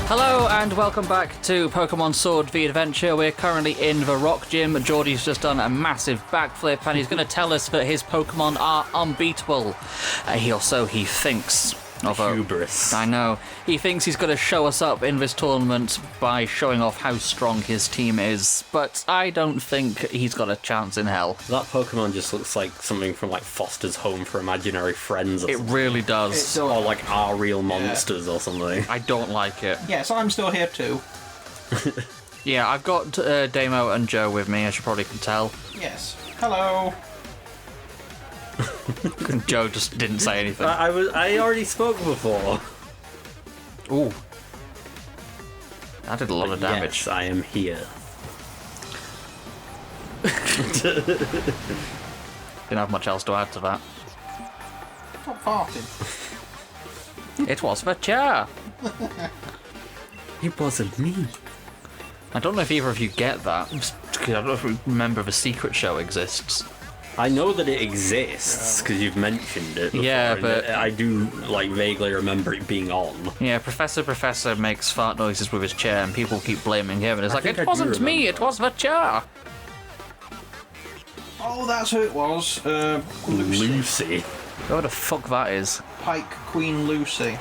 Hello and welcome back to Pokemon Sword V Adventure. We're currently in the Rock Gym. Geordie's just done a massive backflip and he's going to tell us that his Pokemon are unbeatable. He thinks of hubris. I know. He thinks he's going to show us up in this tournament by showing off how strong his team is, but I don't think he's got a chance in hell. That Pokemon just looks like something from like Foster's Home for Imaginary Friends or something. It really does. Or like Our Real Monsters or something. I don't like it. Yes, I'm still here too. Yeah, I've got Damo and Joe with me, as you probably can tell. Yes. Hello. Joe just didn't say anything. I already spoke before. Ooh. That did a lot of damage. Yes, I am here. Didn't have much else to add to that. Stop farting. It was the chair. It wasn't me. I don't know if either of you get that. I don't know if you remember the secret show exists. I know that it exists because you've mentioned it before, Yeah, but I do like vaguely remember it being on. Yeah, Professor makes fart noises with his chair and people keep blaming him and it's like, think it I do wasn't me, remember it was the chair. Oh, that's who it was. Lucy. Who the fuck that is? Pike Queen Lucy.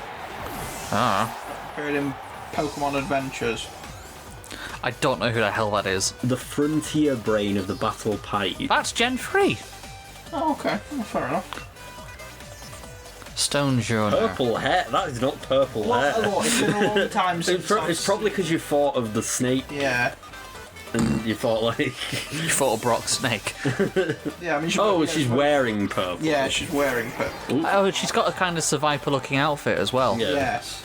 Ah. Heard in Pokemon Adventures. I don't know who the hell that is. The frontier brain of the battle pipe. That's Gen 3. Oh, okay. Well, fair enough. Stone Journal. Purple hair? That is not purple hair. It's been a long time since It's probably because you thought of the snake Yeah. and you thought like... You thought of Brock Snake. Yeah, I mean... she's wearing purple. Yeah, she's wearing purple. Oh, she's got a kind of Survivor looking outfit as well. Yeah. Yes.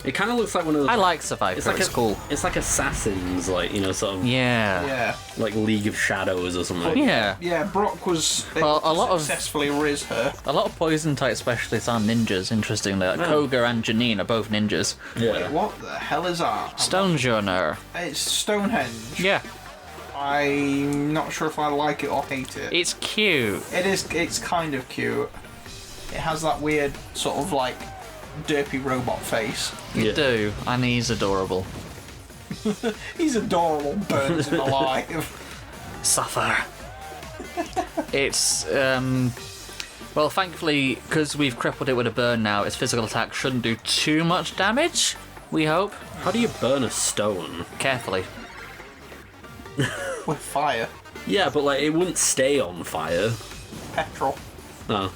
It kind of looks like one of those... I like Survivor, it's cool. It's like Assassins, like, you know, sort of... Yeah. Yeah. Like League of Shadows or something. Yeah. Yeah, Brock was Well, a lot of- successfully riz her. A lot of poison type specialists are ninjas, interestingly. Like Koga and Janine are both ninjas. Yeah. Wait, what the hell is that? Stone Journal. It's Stonehenge. Yeah. I'm not sure if I like it or hate it. It's cute. It is. It's kind of cute. It has that weird sort of like derpy robot face. You Yeah. do, and he's adorable. He's adorable. Burns him alive. Suffer. It's, well, thankfully, because we've crippled it with a burn now, its physical attack shouldn't do too much damage, we hope. How do you burn a stone? Carefully. With fire. Yeah, but like it wouldn't stay on fire. Petrol. No.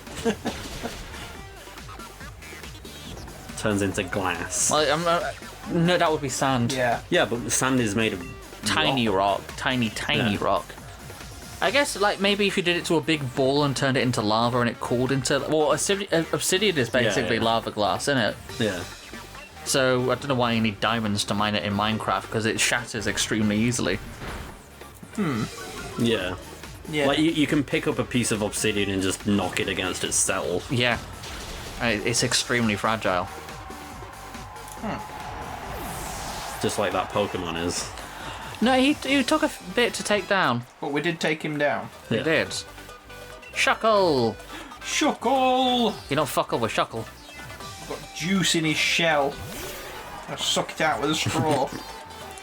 Turns into glass. Well, no, that would be sand. Yeah. Yeah, but the sand is made of Tiny rock. Tiny Yeah. rock. I guess, like, maybe if you did it to a big ball and turned it into lava and it cooled into... Well, obsidian is basically Yeah. lava glass, isn't it? Yeah. So, I don't know why you need diamonds to mine it in Minecraft, because it shatters extremely easily. Yeah. Yeah. Like you can pick up a piece of obsidian and just knock it against itself. Yeah. It's extremely fragile. Just like that Pokemon is. No, he took a bit to take down. But we did take him down. He did. Shuckle! Shuckle! You don't fuckle with Shuckle. Got juice in his shell. I suck it out with a straw.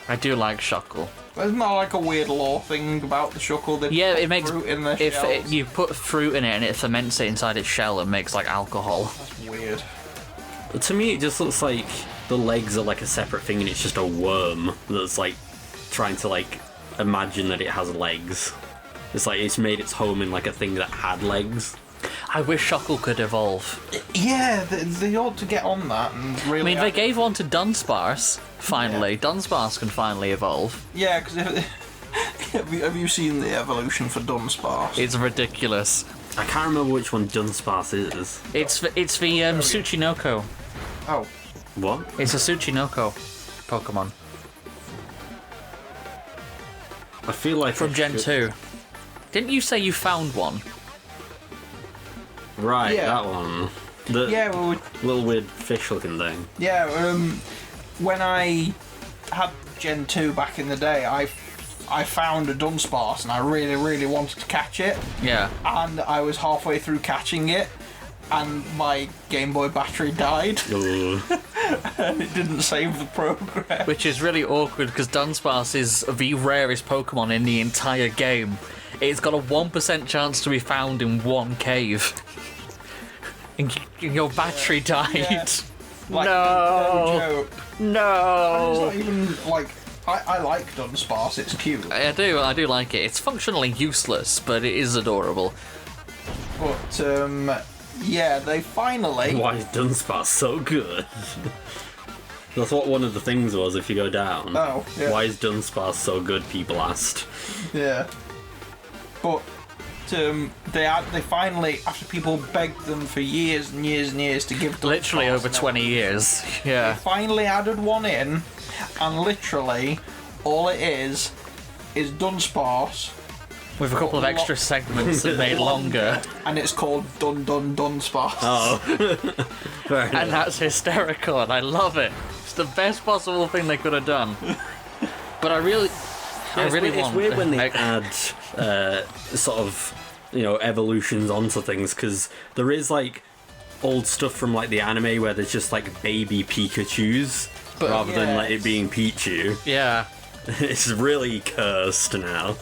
I do like Shuckle. There's not like a weird lore thing about the Shuckle. They Yeah, put it makes... fruit in their If shells. you put fruit in it and it ferments it inside its shell and makes, like, alcohol. That's weird. But to me, it just looks like the legs are like a separate thing, and it's just a worm that's like trying to like imagine that it has legs. It's like it's made its home in like a thing that had legs. I wish Shuckle could evolve. Yeah, they ought to get on that and really... I mean, they gave one to Dunsparce, finally. Yeah. Dunsparce can finally evolve. Yeah, because have you seen the evolution for Dunsparce? It's ridiculous. I can't remember which one Dunsparce is. It's the Tsuchinoko. Oh. What? It's a Tsuchinoko Pokemon. I feel like from Gen 2. Didn't you say you found one? Right, Yeah. that one. The little weird fish-looking thing. Yeah, when I had Gen 2 back in the day, I found a Dunsparce and I really, really wanted to catch it. Yeah. And I was halfway through catching it, and my Game Boy battery died. and it didn't save the progress. Which is really awkward because Dunsparce is the rarest Pokemon in the entire game. It's got a 1% chance to be found in one cave. And your battery died. Yeah. Like, No. joke. No! It's not even like I like Dunsparce. It's cute, I do like it. It's functionally useless, but it is adorable. but yeah, they finally. Why is Dunsparce so good? That's what one of the things was if you go down. Oh, yeah. Why is Dunsparce so good, people asked. Yeah, but they finally, after people begged them for years and years and years to give Dunsparce Literally over an 20 years. Yeah. finally added one in, and literally all it is Dunsparce, With a couple of extra segments that made longer. and it's called Dunsparce. Oh. Fair enough. And that's hysterical, and I love it. It's the best possible thing they could have done. But I really It's want... weird when they add sort of, evolutions onto things, because there is like old stuff from like the anime where there's just like baby Pikachus rather than like it being Pichu. Yeah. It's really cursed now.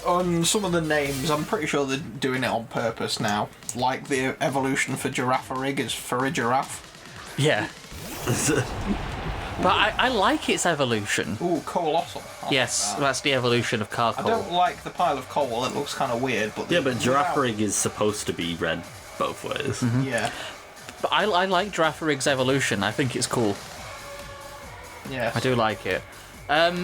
On some of the names, I'm pretty sure they're doing it on purpose now. Like the evolution for Girafarig is Farigiraf. Yeah. But I like its evolution. Ooh, Colossal. I Yes, like that. that's the evolution of I Carcoal. don't like the pile of coal. It looks kind of weird, but Yeah, but Girafarig is supposed to be red both ways. Yeah, But I like Girafarig's evolution. I think it's cool. yeah. I do like it.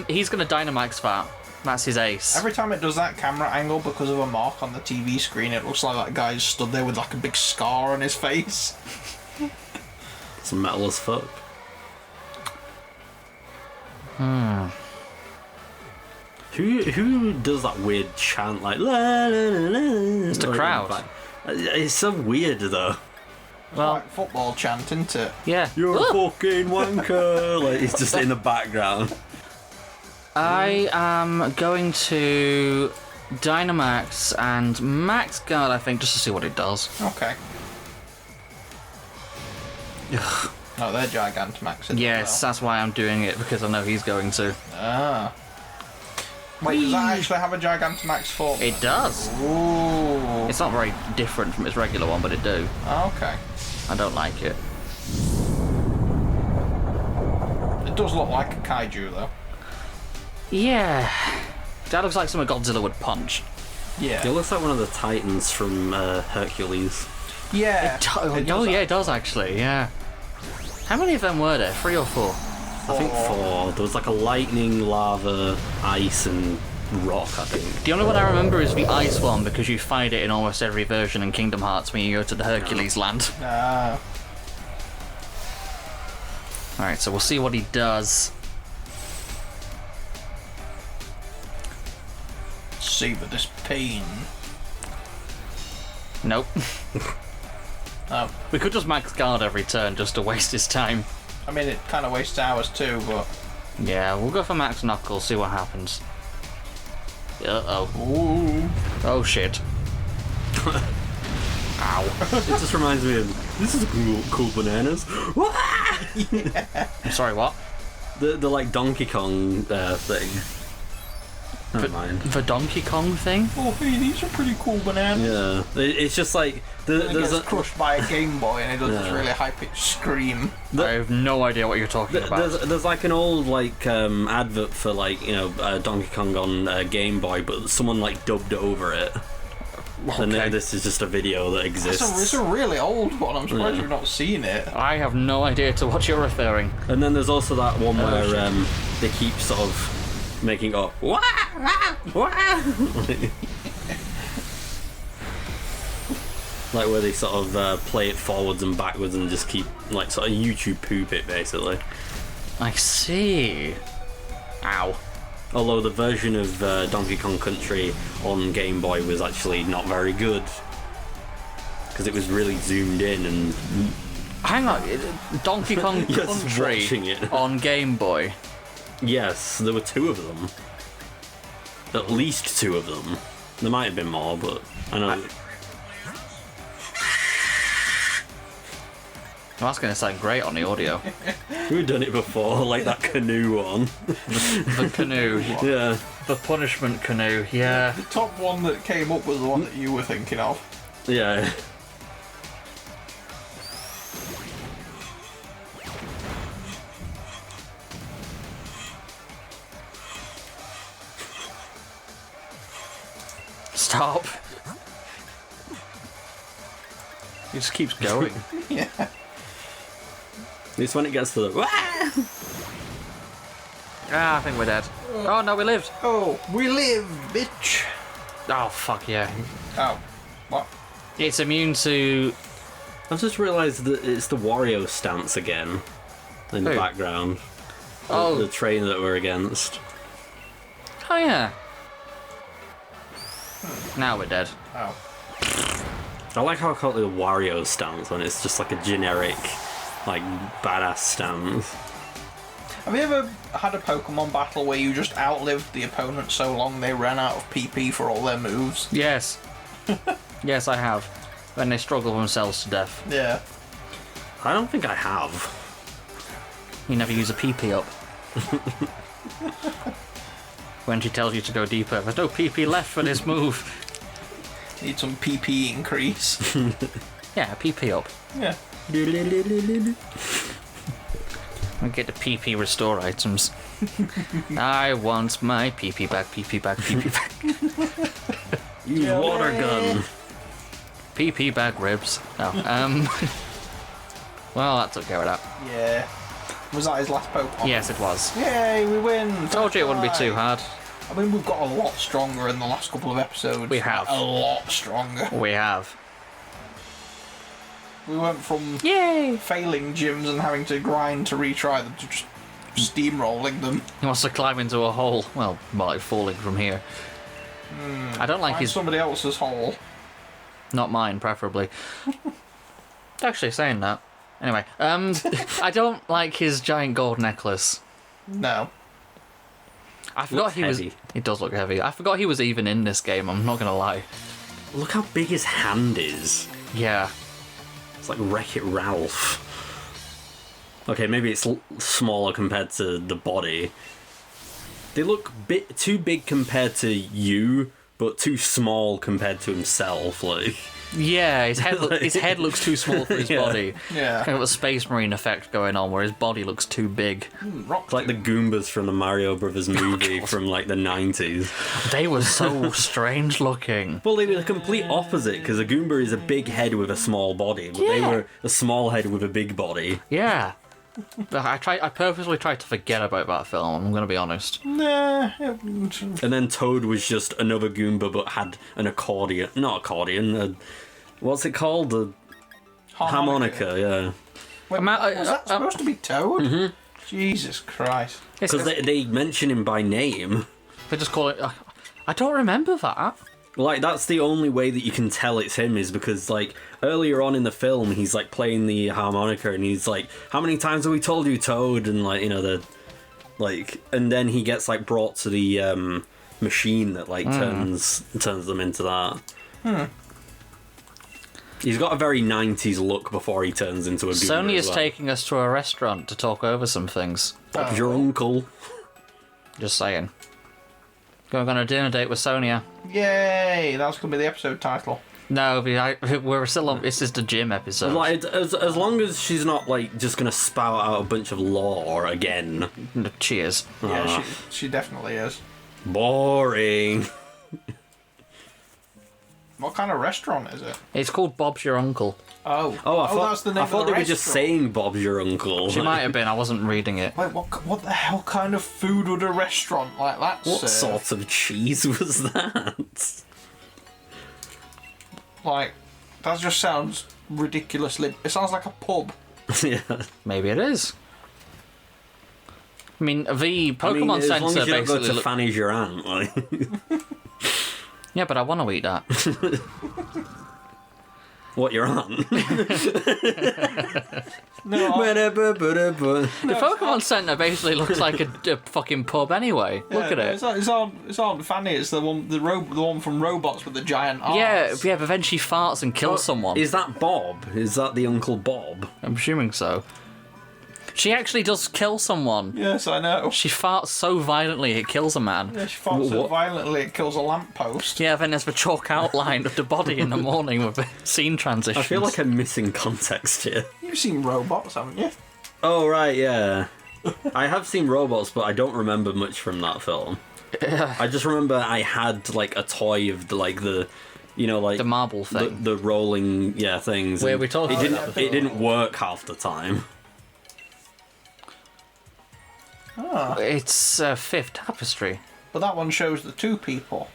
He's going to Dynamax that. That's his ace. Every time it does that camera angle, because of a mark on the TV screen, it looks like that guy's stood there with like a big scar on his face. It's metal as fuck. Who does that weird chant like la la la la? It's the crowd. It's so weird though. Well, Like football chant, isn't it? yeah. You're Ah! a fucking wanker. Like it's just in the background. I am going to Dynamax and Max Guard, I think, just to see what it does. Okay. No, they're Gigantamax. isn't Yes, they? that's why I'm doing it, because I know he's going to. Ah. Wait, does that actually have a Gigantamax form? It does. Ooh. It's not very different from its regular one, but it do. Okay. I don't like it. It does look like a kaiju, though. Yeah. That looks like something Godzilla would punch. Yeah. It looks like one of the Titans from Hercules. Yeah. It does actually, yeah. How many of them were there? 3 or 4? I think 4. There was like a lightning, lava, ice, and rock, I think. The only one I remember is the ice one, because you find it in almost every version in Kingdom Hearts when you go to the Hercules land. Ah. Alright, so we'll see what he does. Savor this pain. Nope. Oh. We could just max guard every turn just to waste his time. I mean, it kind of wastes hours too, but... Yeah, we'll go for max knuckle, see what happens. Uh-oh. Ooh. Oh shit. Ow. It just reminds me of, this is cool bananas. I'm sorry, what? The like Donkey Kong thing. Never mind. The Donkey Kong thing? Oh, hey, these are pretty cool bananas. Yeah, it's just like It there's gets crushed by a Game Boy and it does this Yeah. really high-pitched scream. I have no idea what you're talking about. there's like an old like advert for like Donkey Kong on Game Boy, but someone like dubbed over it. And Okay. then this is just a video that exists. It's a really old one. I'm surprised Yeah. you've not seen it. I have no idea to what you're referring. And then there's also that one where shit. they keep sort of making up wah, wah, wah. Like where they sort of play it forwards and backwards and just keep like sort of YouTube poop it basically. I see. Ow. Although the version of Donkey Kong Country on Game Boy was actually not very good because it was really zoomed in and Hang on, Donkey Kong Yes, Country watching it. on Game Boy. yes, there were 2 of them. At least 2 of them. There might have been more, but I know. Well, that's going to sound great on the audio. We've done it before, like that canoe one. The canoe. Yeah. The punishment canoe, yeah. The top one that came up was the one that you were thinking of. Yeah. Stop. He just keeps going. Yeah. It's when it gets to the... I think we're dead. Oh, no, we lived. Oh, we live, bitch. Oh, fuck yeah. Oh, what? It's immune to... I've just realised that it's the Wario stance again in the Who? background. Oh. The train that we're against. Oh, yeah. Now we're dead. Oh. I like how I call it the Wario stance when it's just like a generic, like, badass stance. Have you ever had a Pokemon battle where you just outlived the opponent so long they ran out of PP for all their moves? Yes. Yes, I have. When they struggle themselves to death. Yeah. I don't think I have. You never use a PP up. When she tells you to go deeper. There's no PP left for this move. Need some PP increase. Yeah, PP up. Yeah. And get the PP restore items. I want my PP back, PP back, PP back. Use water gun. PP back ribs. Oh, well, that took care of that. Yeah. Was that his last Pokemon? Yes, it was. Yay, we win! Told you it wouldn't be too hard. I mean, we've got a lot stronger in the last couple of episodes. We have. A lot stronger. We have. We went from Yay! failing gyms and having to grind to retry them to just steamrolling them. He wants to climb into a hole. Well, by falling from here. I don't like Find his... somebody else's hole. Not mine, preferably. Actually, saying that. Anyway, I don't like his giant gold necklace. No. I forgot Looks he was... heavy. It does look heavy. I forgot he was even in this game, I'm not gonna lie. Look how big his hand is. Yeah. It's like Wreck-It Ralph. Okay, maybe it's smaller compared to the body. They look too big compared to you, but too small compared to himself. Like, Yeah, his head looks too small for his Yeah. body. Yeah. Kind of a Space Marine effect going on, where his body looks too big. Rock it's like the Goombas from the Mario Brothers movie from like the 90s. They were so strange looking. Well, they were the complete opposite, because a Goomba is a big head with a small body, but they Yeah. were a small head with a big body. Yeah. I purposely tried to forget about that film, I'm gonna be honest. Nah. And then Toad was just another Goomba, but had an accordion. Not accordion, what's it called? The harmonica, yeah. Wait, was that supposed to be Toad? Mm-hmm. Jesus Christ. Because they mention him by name. They just call it... I don't remember that. Like, that's the only way that you can tell it's him, is because, like, earlier on in the film, he's, like, playing the harmonica, and he's like, how many times have we told you, Toad? And, like, you know, and then he gets, like, brought to the, machine that, like, turns them into that. He's got a very 90s look before he turns into a Goomba. Sony as is well. taking us to a restaurant to talk over some things. Bob's your uncle. Just saying. Going on a dinner date with Sonia. Yay! That's going to be the episode title. No, we're still on... This is the gym episode. Like, as long as she's not, like, just gonna spout out a bunch of lore again. Cheers. Yeah, she definitely is. Boring. What kind of restaurant is it? It's called Bob's Your Uncle. Oh, that's the name I thought of the they were just restaurant. saying Bob's your uncle. She might have been, I wasn't reading it. Wait, what the hell kind of food would a restaurant like that What serve? sort of cheese was that? Like, that just sounds ridiculously... It sounds like a pub. Yeah. Maybe it is. I mean, the Pokemon I mean, as long Center as you don't go basically... to Fanny's your aunt, like. Yeah, but I want to eat that. What, your aunt? The Pokemon Center basically looks like a fucking pub anyway. Look at it. It's not Fanny. It's the one from Robots with the giant arms. Yeah, but then she farts and kills someone. Is that Bob? Is that the Uncle Bob? I'm assuming so. She actually does kill someone. Yes, I know. She farts so violently it kills a man. Yeah, she farts so violently it kills a lamppost. Yeah, then there's the chalk outline of the body in the morning with the scene transitions. I feel like I'm missing context here. You've seen Robots, haven't you? Oh, right, yeah. I have seen Robots, but I don't remember much from that film. I just remember I had, like, a toy of, the you know, like... The marble thing. The rolling, things. Where we talking about? It didn't work half the time. Ah. It's Fifth Tapestry. But that one shows the two people.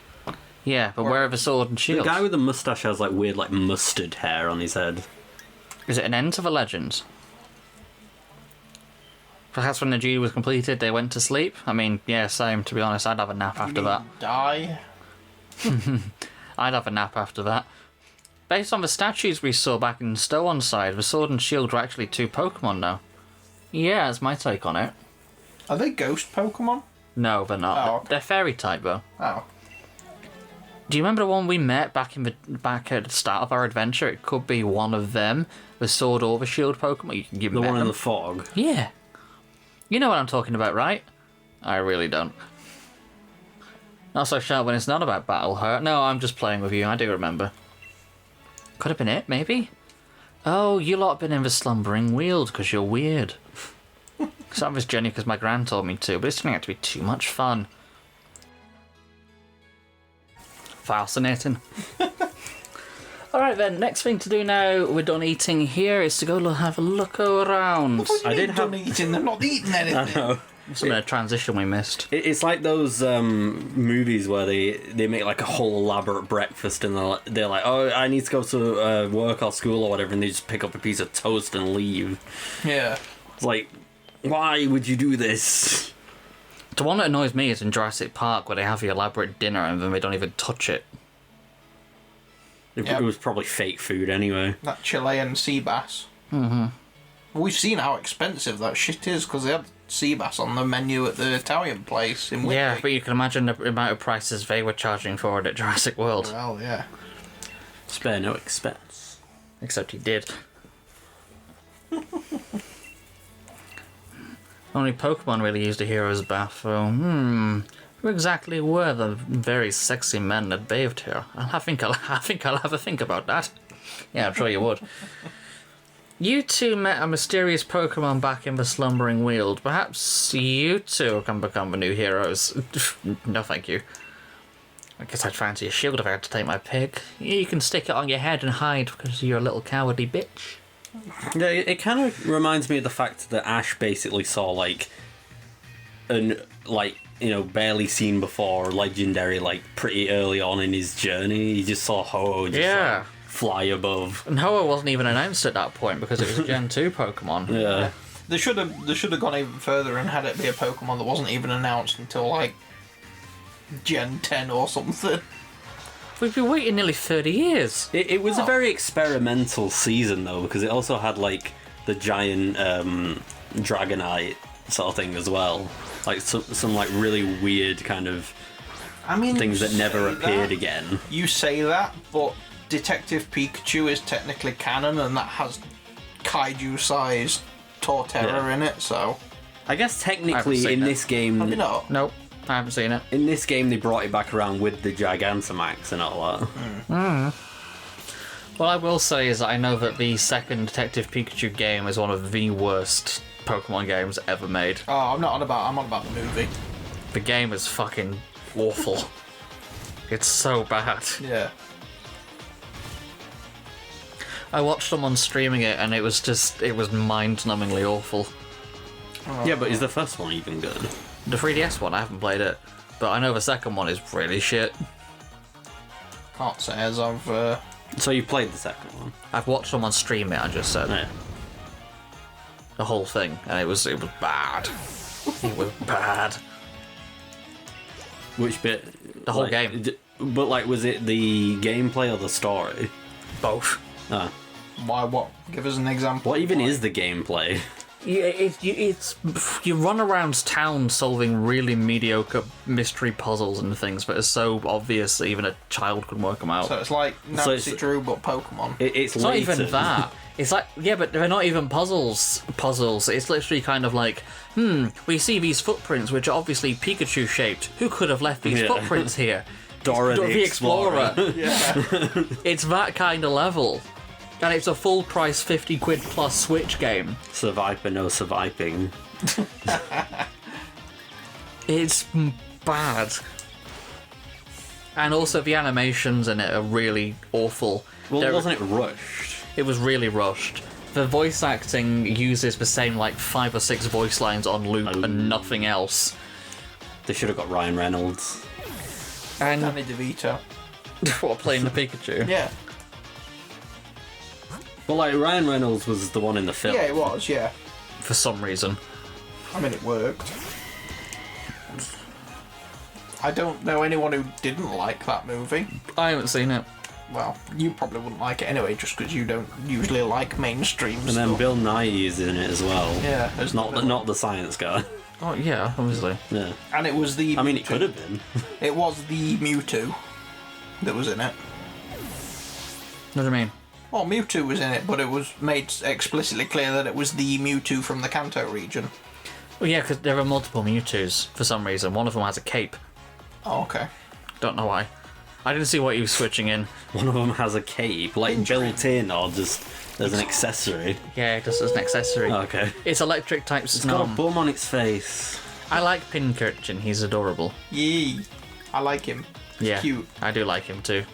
Yeah, but where are the sword and shield? The guy with the moustache has, like, weird, like, mustard hair on his head. Is it an end to the legends? Perhaps when the duty was completed, they went to sleep? I mean, yeah, same, to be honest. I'd have a nap after that. Die? I'd have a nap after that. Based on the statues we saw back in Stone's side, the sword and shield were actually two Pokemon now. Yeah, that's my take on it. Are they ghost Pokemon? No, they're not. Oh, okay. They're fairy type, though. Oh. Do you remember the one we met back at the start of our adventure? It could be one of them, the sword or the shield Pokemon. You The met one in them. the fog? Yeah. You know what I'm talking about, right? I really don't. Not so sharp when it's not about battle hurt. No, I'm just playing with you. I do remember. Could have been it, maybe. Oh, you lot have been in the slumbering weald because you're weird. So I was Jenny because my gran told me to, but it's turning out to be too much fun. Fascinating. Alright then, next thing to do now, we're done eating here, is to go have a look around. I did have eating. They're not eating anything. I know. Some of the transition we missed. It's like those movies where they make like a whole elaborate breakfast and they're like, oh, I need to go to work or school or whatever, and they just pick up a piece of toast and leave. Yeah. It's like, why would you do this? The one that annoys me is in Jurassic Park where they have the elaborate dinner and then they don't even touch it. It was probably fake food anyway. That Chilean sea bass. Mm-hmm. We've seen how expensive that shit is because they had sea bass on the menu at the Italian place in Whitby. Yeah, but you can imagine the amount of prices they were charging for it at Jurassic World. Well, yeah. Spare no expense. Except he did. Only Pokemon really used a hero's bath, so, who exactly were the very sexy men that bathed here? I think I'll have a think about that. Yeah, I'm sure you would. You two met a mysterious Pokemon back in the slumbering weald. Perhaps you two can become the new heroes. No, thank you. I guess I'd fancy a shield if I had to take my pick. You can stick it on your head and hide because you're a little cowardly bitch. Yeah, it kind of reminds me of the fact that Ash basically saw barely seen before legendary pretty early on in his journey. He just saw Ho-Oh just fly above. And Ho-Oh wasn't even announced at that point because it was a Gen 2 Pokemon. Yeah. They should have gone even further and had it be a Pokemon that wasn't even announced until Gen 10 or something. We've been waiting nearly 30 years. It was a very experimental season though, because it also had the giant Dragonite sort of thing as well. Some really weird kind of things that never appeared again. You say that, but Detective Pikachu is technically canon and that has kaiju-sized Torterra in it, so... I guess technically in this game... Have you not? Nope, I haven't seen it. In this game they brought it back around with the Gigantamax and all that. What I will say is that I know that the second Detective Pikachu game is one of the worst Pokemon games ever made. Oh, I'm on about the movie. The game is fucking awful. It's so bad. Yeah. I watched someone streaming it and it was mind-numbingly awful. Yeah, but is the first one even good? The 3DS one, I haven't played it, but I know the second one is really shit. Can't say as I've... So you played the second one? I've watched someone stream it, I just said. Yeah. The whole thing, and it was bad. It was bad. Which bit? The whole game. But was it the gameplay or the story? Both. Ah. Why? What? Give us an example. What even is the gameplay? You run around town solving really mediocre mystery puzzles and things, but it's so obvious that even a child could work them out. So it's like Nancy Drew, but Pokemon. It's not even that. It's like, yeah, but they're not even puzzles. It's literally kind of like, we see these footprints, which are obviously Pikachu shaped. Who could have left these footprints here? Dora the Explorer. Yeah. It's that kind of level. And it's a full price £50 plus Switch game. Survive no surviving. It's bad. And also the animations in it are really awful. Well, wasn't it rushed? It was really rushed. The voice acting uses the same 5 or 6 voice lines on loop and nothing else. They should have got Ryan Reynolds. And Danny DeVito. what, playing the Pikachu? Yeah. Well, Ryan Reynolds was the one in the film. Yeah, it was. Yeah. For some reason. I mean, it worked. I don't know anyone who didn't like that movie. I haven't seen it. Well, you probably wouldn't like it anyway, just because you don't usually like mainstream And stuff. then Bill Nye is in it as well. Yeah, there's Not the science guy. Oh, yeah, obviously. Yeah. And it was the. I mean, it Mewtwo. could have been. It was the Mewtwo that was in it. What do you mean? Well, Mewtwo was in it, but it was made explicitly clear that it was the Mewtwo from the Kanto region. Well, yeah, because there are multiple Mewtwo's for some reason. One of them has a cape. Oh, okay. Don't know why. I didn't see what he was switching in. One of them has a cape, built in, or just as an accessory. Yeah, just as an accessory. Okay. It's electric type It's got a Snom. bum on its face. I like Pincurchin. He's adorable. Yee. I like him. He's Yeah, cute. I do like him too.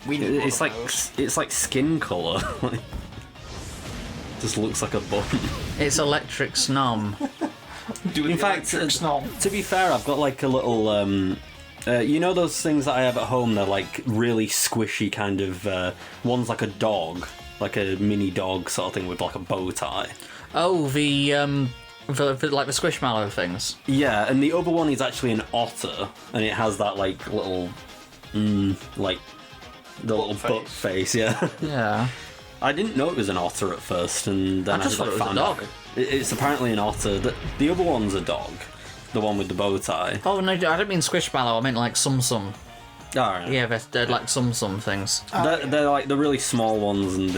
We need It's one like of those. it's like skin color. Just looks like a bum. It's electric Snom. Do In fact, Snom. to be fair, I've got like a little. You know those things that I have at home? They're like really squishy kind of. One's like a dog, like a mini dog sort of thing with like a bow tie. Oh, the like the Squishmallow things. Yeah, and the other one is actually an otter, and it has that like little, like the little butt face. Yeah. Yeah. I didn't know it was an otter at first, and then I just thought it was a found dog. out. It's apparently an otter. The other one's a dog, the one with the bow tie. Oh no, I don't mean Squishmallow. I meant like Sum Sum. Alright. Yeah, they're like Sum Sum things. They're like the really small ones, and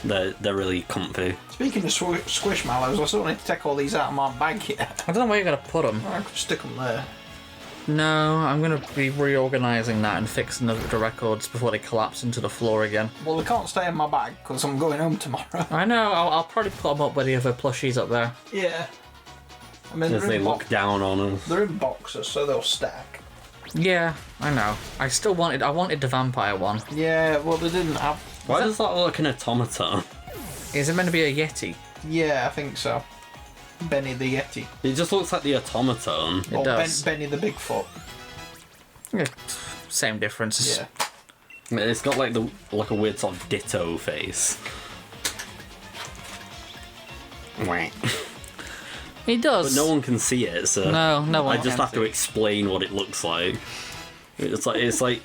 they're really comfy. Speaking of Squishmallows, I still need to take all these out of my bag here. I don't know where you're gonna put them. I could stick them there. No, I'm gonna be reorganising that and fixing the records before they collapse into the floor again. Well, they can't stay in my bag because I'm going home tomorrow. I know. I'll probably put them up with the other plushies up there. Yeah. I mean, As they look down on us. They're in boxes, so they'll stack. Yeah, I know. I wanted the vampire one. Yeah, well, they didn't have. Why does that look like an automaton? Is it meant to be a Yeti? Yeah, I think so. Benny the Yeti. It just looks like the automaton. It Or does. Benny the Bigfoot. Yeah, same differences. Yeah. It's got like a weird sort of ditto face. Right. It does. But no one can see it, so No one I just can have to see. explain what it looks like. It's like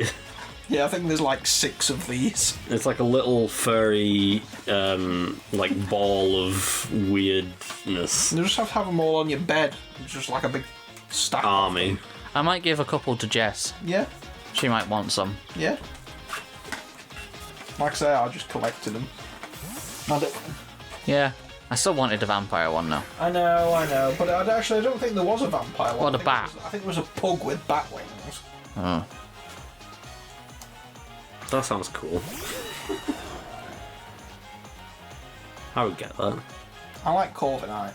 Yeah, I think there's like 6 of these. it's like a little furry like ball of weirdness. You just have to have them all on your bed. It's just like a big stack. Army. I might give a couple to Jess. Yeah, She might want some. yeah. Like I say, I just collected them. Yeah. I still wanted the vampire one though. I know, but I don't think there was a vampire one. What, a bat? I think it was a pug with bat wings. Oh. That sounds cool. I would get that. I like Corviknight.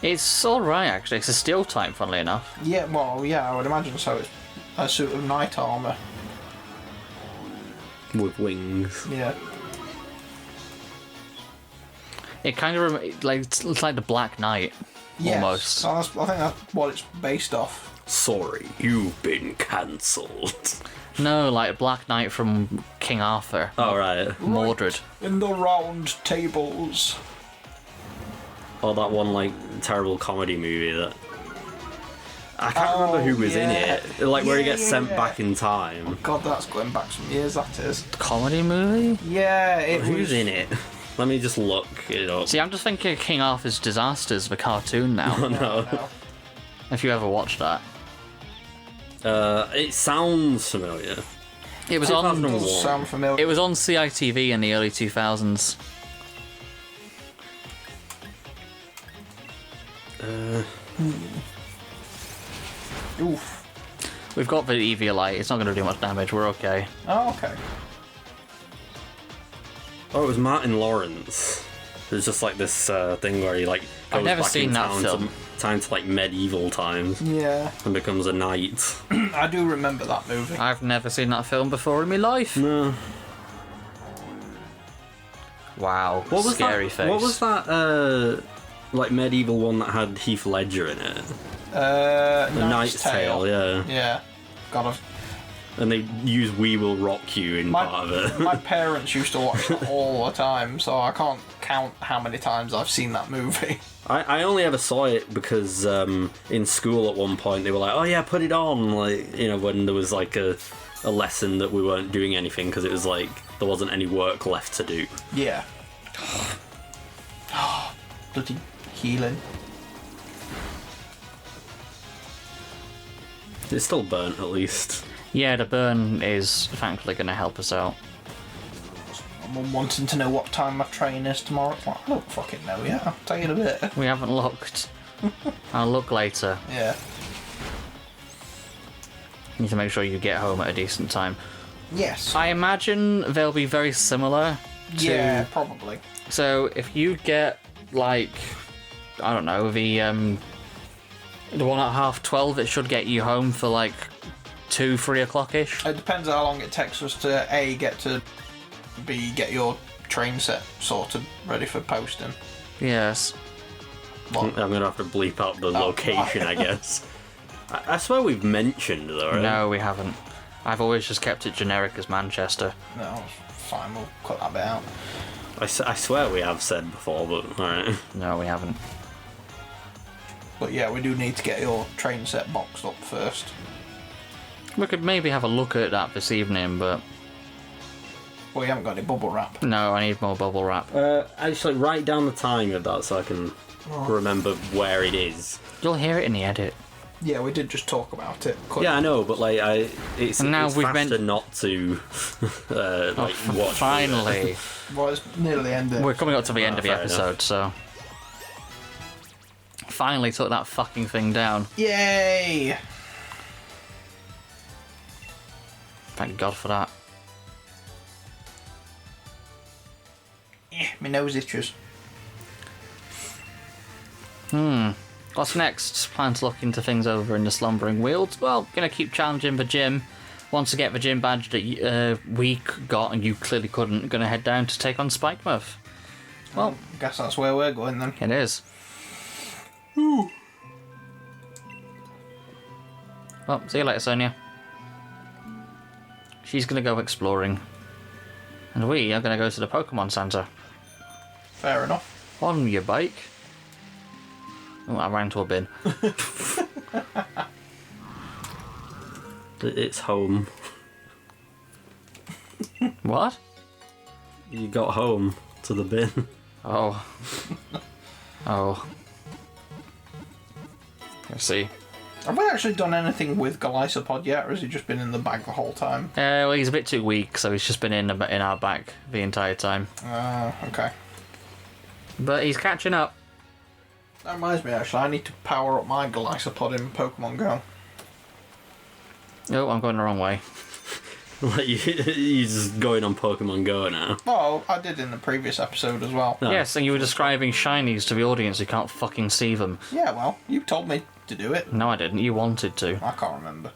It's alright actually. It's a steel type, funnily enough. Yeah, well, yeah, I would imagine so. It's a suit of knight armour. With wings. Yeah. It kind of it's like the Black Knight. Yes. Almost. So I think that's what it's based off. Sorry, you've been cancelled. No, like Black Knight from King Arthur. Oh, right. Mordred. In the round tables. Or that one, like, terrible comedy movie that... I can't remember who was in yeah. it. Like where he gets sent yeah. back in time. God, that's going back some years, that is. Comedy movie? Yeah, it Who's was... in it? Let me just look it up. See, I'm just thinking of King Arthur's Disasters, the cartoon now. Oh no. If you ever watched that. It sounds familiar. It was It on. does sound familiar. It was on CITV in the early 2000s. Oof. We've got the Eviolite. It's not going to do much damage. We're okay. Oh, okay. Oh, it was Martin Lawrence. It was just like this thing where he like goes I've never back seen in that town film. time to like medieval times Yeah. and becomes a knight. I do remember that movie. I've never seen that film before in my life. No. Wow. What was Scary that? face. What was that? Like medieval one that had Heath Ledger in it. The Knight's Tale, yeah. Yeah. God, And they use "We Will Rock You" in part of it. my parents used to watch that all the time, so I can't count how many times I've seen that movie. I only ever saw it because in school at one point they were like, "Oh yeah, put it on!" Like when there was like a lesson that we weren't doing anything because it was like there wasn't any work left to do. Yeah. Bloody healing. It's still burnt at least. Yeah, the burn is thankfully going to help us out. I'm wanting to know what time my train is tomorrow. It's like, I don't fucking know yet. I'll tell you in a bit. We haven't looked. I'll look later. Yeah. You need to make sure you get home at a decent time. Yes. I imagine they'll be very similar to... Yeah, probably. So if you get, like, I don't know, the one at 12:30, it should get you home for, like, 2-3 o'clock-ish. It depends how long it takes us to A, get to B, get your train set sorted, ready for posting. Yes. I'm gonna have to bleep out the location, right. I guess. I swear we've mentioned though, right? No, we haven't. I've always just kept it generic as Manchester. No, fine, we'll cut that bit out. I swear we have said before, but alright. No, we haven't. But yeah, we do need to get your train set boxed up first. We could maybe have a look at that this evening, but Well, you haven't got any bubble wrap. no, I need more bubble wrap. Actually, write down the time of that so I can remember where it is. You'll hear it in the edit. Yeah, we did just talk about it. Yeah, I know, but like, it's And now it's we've faster meant- not to like watch. Finally. Well, it's nearly ended. We're coming up to the end of the fair episode, so... Finally took that fucking thing down. Yay! Thank God for that. My nose itches. What's next? Plan to look into things over in the Slumbering Wields. Well, gonna keep challenging the gym. Once I get the gym badge that we got and you clearly couldn't, gonna head down to take on Spike Muff. Well, Guess that's where we're going then. it is. Well, see you later, Sonia. She's gonna go exploring. And we are gonna go to the Pokemon Center. Fair enough. On your bike. Oh, I ran to a bin. It's home. What? You got home to the bin. Oh. Oh. Let's see. Have we actually done anything with Golisopod yet, or has he just been in the bag the whole time? Well, he's a bit too weak, so he's just been in our back the entire time. Okay. But he's catching up. That reminds me, actually, I need to power up my Golisopod in Pokemon Go. Oh, I'm going the wrong way. Like you're just going on Pokemon Go now. Oh, I did in the previous episode as well. No. Yes, and you were describing shinies to the audience who can't fucking see them. Yeah, well, you told me to do it. No, I didn't. You wanted to. I can't remember.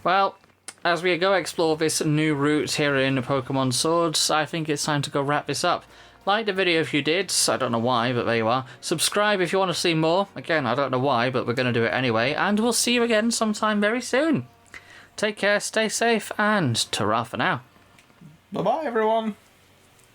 Well, as we go explore this new route here in Pokemon Swords, I think it's time to go wrap this up. Like the video if you did, I don't know why, but there you are. Subscribe if you want to see more. Again, I don't know why, but we're going to do it anyway. And we'll see you again sometime very soon. Take care, stay safe, and ta-ra for now. Bye-bye, everyone.